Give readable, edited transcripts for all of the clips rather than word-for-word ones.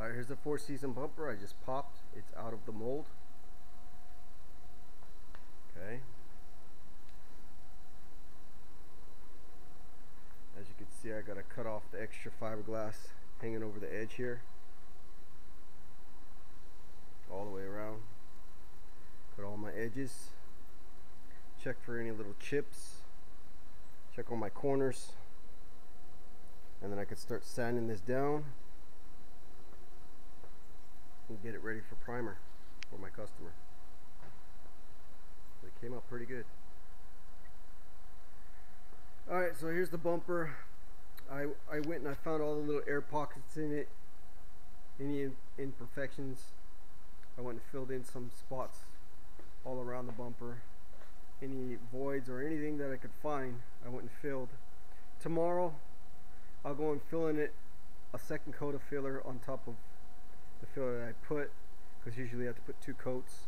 Alright, here's the Four Season bumper I just popped. It's out of the mold. Okay. As you can see, I gotta cut off the extra fiberglass hanging over the edge here. All the way around. Cut all my edges. Check for any little chips. Check on my corners. And then I can start sanding this down and get it ready for primer for my customer. So it came out pretty good. Alright, so here's the bumper. I went and I found all the little air pockets in it. Any imperfections. I went and filled in some spots all around the bumper. Any voids or anything that I could find, I went and filled. Tomorrow I'll go and fill in it a second coat of filler on top of the filler that I put, because usually I have to put 2 coats.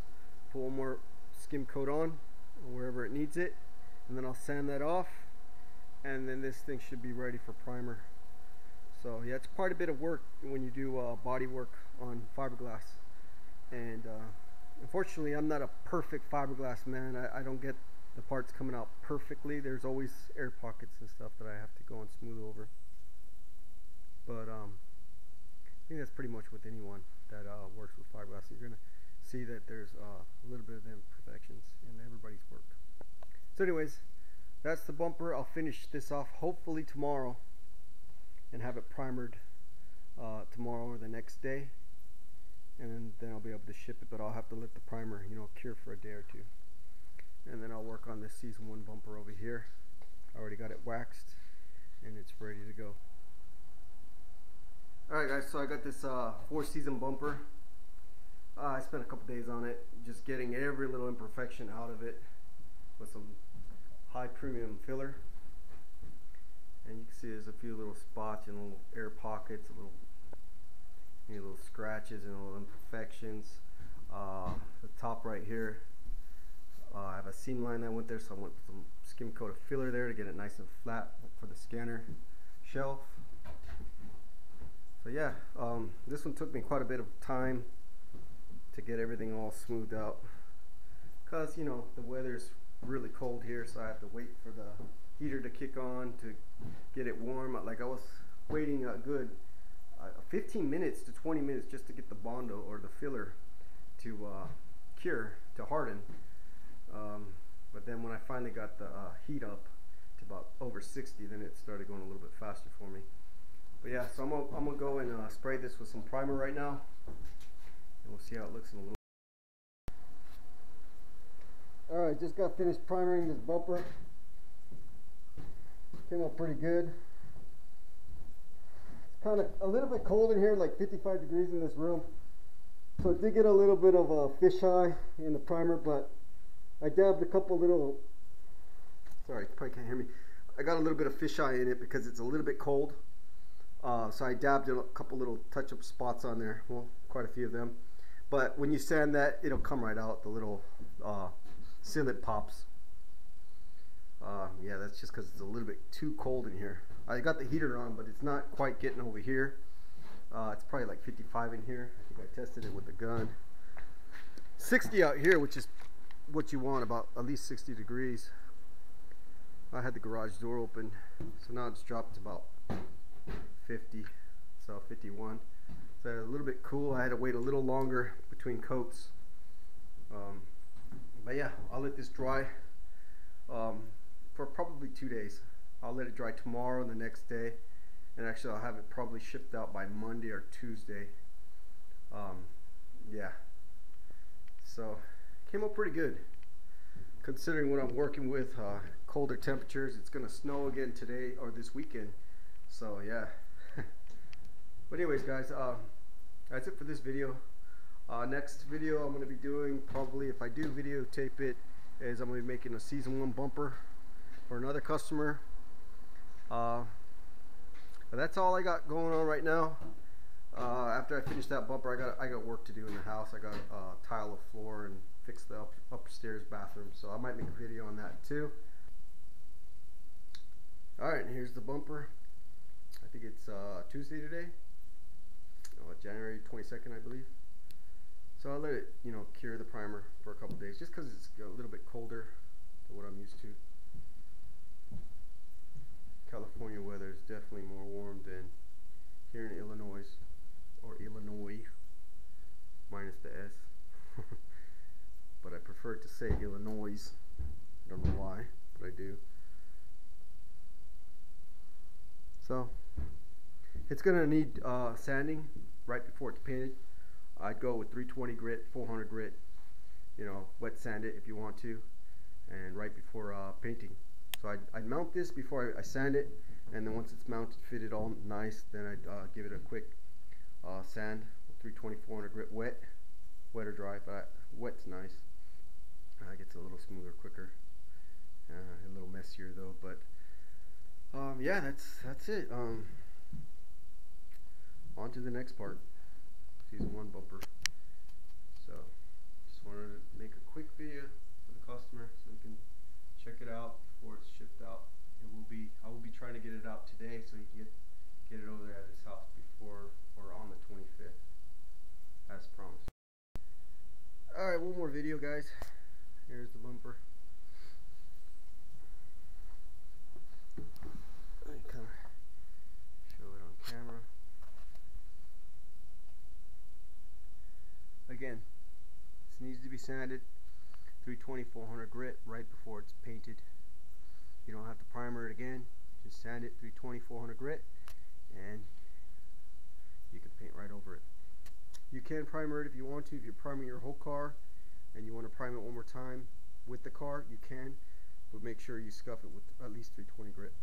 Put one more skim coat on wherever it needs it, and then I'll sand that off, and then this thing should be ready for primer. So yeah, it's quite a bit of work when you do body work on fiberglass, and unfortunately I'm not a perfect fiberglass man. I don't get the parts coming out perfectly. There's always air pockets and stuff that I have to go and smooth over. But I think that's pretty much with anyone that works with fiberglass. You're going to see that there's a little bit of imperfections in everybody's work. So anyways, that's the bumper. I'll finish this off hopefully tomorrow and have it primered tomorrow or the next day. And then I'll be able to ship it, but I'll have to let the primer, cure for a day or two. And then I'll work on this Season 1 bumper over here. I already got it waxed and it's ready to go. Alright guys, so I got this Four Season bumper. I spent a couple days on it, just getting every little imperfection out of it with some high premium filler. And you can see there's a few little spots and little air pockets, any little scratches and little imperfections. The top right here, I have a seam line that went there, so I went with some skim coat of filler there to get it nice and flat for the scanner shelf. So yeah, this one took me quite a bit of time to get everything all smoothed out, because the weather's really cold here, so I have to wait for the heater to kick on to get it warm. Like I was waiting a good 15 minutes to 20 minutes just to get the Bondo or the filler to cure, to harden. But then when I finally got the heat up to about over 60, then it started going a little bit faster for me. But yeah, so I'm gonna go and spray this with some primer right now, and we'll see how it looks in a little. Alright, just got finished primering this bumper. Came out pretty good. It's kind of a little bit cold in here, like 55 degrees in this room. So it did get a little bit of a fisheye in the primer, but I dabbed a couple little, sorry, you probably can't hear me. I got a little bit of fisheye in it because it's a little bit cold. So I dabbed a couple little touch-up spots on there, well, quite a few of them. But when you sand that, it'll come right out, the little sealant pops. Yeah, that's just because it's a little bit too cold in here. I got the heater on, but it's not quite getting over here. It's probably like 55 in here. I think I tested it with the gun. 60 out here, which is what you want, about at least 60 degrees. I had the garage door open, so now it's dropped to about 50, so 51. So a little bit cool. I had to wait a little longer between coats. But yeah, I'll let this dry for probably 2 days. I'll let it dry tomorrow and the next day, and actually I'll have it probably shipped out by Monday or Tuesday. Yeah, so came out pretty good considering what I'm working with. Colder temperatures. It's gonna snow again today or this weekend, so yeah. But anyways guys, that's it for this video. Next video I'm going to be doing, probably if I do videotape it, is I'm going to be making a Season 1 bumper for another customer. But that's all I got going on right now. After I finish that bumper, I got work to do in the house. I got tile the floor and fix the upstairs bathroom, so I might make a video on that too. Alright, here's the bumper. I think it's Tuesday today. No, January 22nd, I believe. So I'll let it, you know, cure the primer for a couple days, just because it's a little bit colder than what I'm used to. California weather is definitely more warm than here in Illinois, or Illinois, minus the S. But I prefer to say Illinois. I don't know why, but I do. So it's gonna need sanding right before it's painted. I'd go with 320 grit, 400 grit, you know, wet sand it if you want to, and right before painting. So I'd mount this before I sand it, and then once it's mounted, fitted all nice, then I'd give it a quick sand, 320, 400 grit wet or dry, but wet's nice. It gets a little smoother quicker, a little messier though, but yeah, that's it. On to the next part, season 1 bumper. So just wanted to make a quick video for the customer so he can check it out before it's shipped out. I will be trying to get it out today so he can get it over there at his house before or on the 25th, as promised. Alright, one more video, guys. Here's the bumper. Let me kind of show it on camera. Again, this needs to be sanded 320, 400 grit right before it's painted. You don't have to primer it again. Just sand it 320, 400 grit, and you can paint right over it. You can primer it if you want to. If you're priming your whole car and you want to prime it one more time with the car, you can, but make sure you scuff it with at least 320 grit.